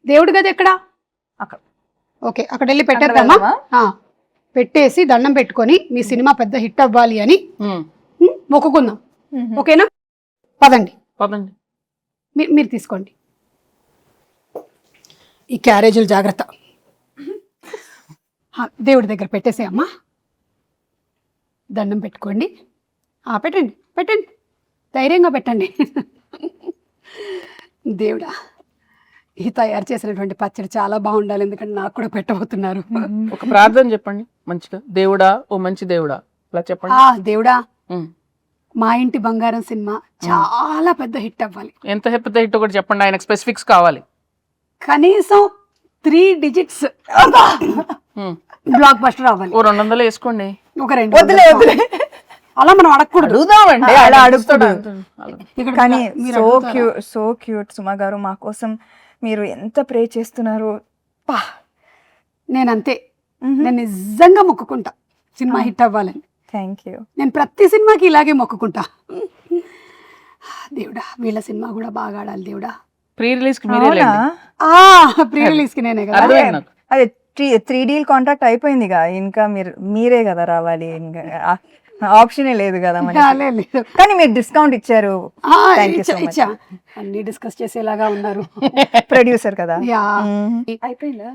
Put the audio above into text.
దేవుడి గది ఎక్కడ? అక్కడ. ఓకే, అక్కడ వెళ్ళి పెట్టేద్దామా? పెట్టేసి దండం పెట్టుకొని మీ సినిమా పెద్ద హిట్ అవ్వాలి అని మొక్కుకుందాం. ఓకేనా? పదండి. మీరు తీసుకోండి ఈ క్యారేజీలు, జాగ్రత్త. దేవుడి దగ్గర పెట్టేసేయమ్మా, దండం పెట్టుకోండి. పెట్టండి పెట్టండి, ధైర్యంగా పెట్టండి. దేవుడా, ఈ తయారు చేసినటువంటి పచ్చడి చాలా బాగుండాలి, ఎందుకంటే నాకు కూడా పెట్టబోతున్నారు. ఒక ప్రార్థన చెప్పండి మంచిగా. దేవుడా, ఓ మంచి దేవుడా, అలా చెప్పండి. దేవుడా, మా ఇంటి బంగారం సినిమా చాలా పెద్ద హిట్ అవ్వాలి. ఎంత పెద్ద హిట్ ఒకటి చెప్పండి, ఆయనకు స్పెసిఫిక్స్ కావాలి. కనీసం 3 digits బ్లాక్ బస్టర్ అవ్వాలి. ఓ 200 వేసుకోండి. ఒక 2 వదిలే అలా మనం అడగకూడదు. అడుగుదామండి, అలా అడుగుతాడు. కానీ మీరు సో క్యూట్ సుమా గారు, మా కోసం మీరు ఎంత ప్రే చేస్తున్నారు. నేనంతే, నేను నిజంగా మొక్కుకుంటా సినిమా హిట్ అవ్వాలని. Thank you. నేను ప్రతి సినిమాకి ఇలాగే మొక్కుకుంటా. దేవుడా, వీళ్ళ సినిమా కూడా బాగా ఆడాలి దేవుడా. ప్రీ రిలీజ్ కి మీరే లేండి. ప్రీ రిలీజ్ కి నేనే కదా. అర్థమైంది నాకు. అదే 3D కాంట్రాక్ట్ అయిపోయిందిగా, ఇంకా మీరే కదా రావాలి, ఇంకా ఆప్షనే లేదు కదా మనకి. లేదు, కానీ మీరు డిస్కౌంట్ ఇచ్చారు. Thank you so much. అన్ని డిస్కస్ చేసేలాగా ఉన్నారు. ప్రొడ్యూసర్ కదా. యా, అయిపోయిందా?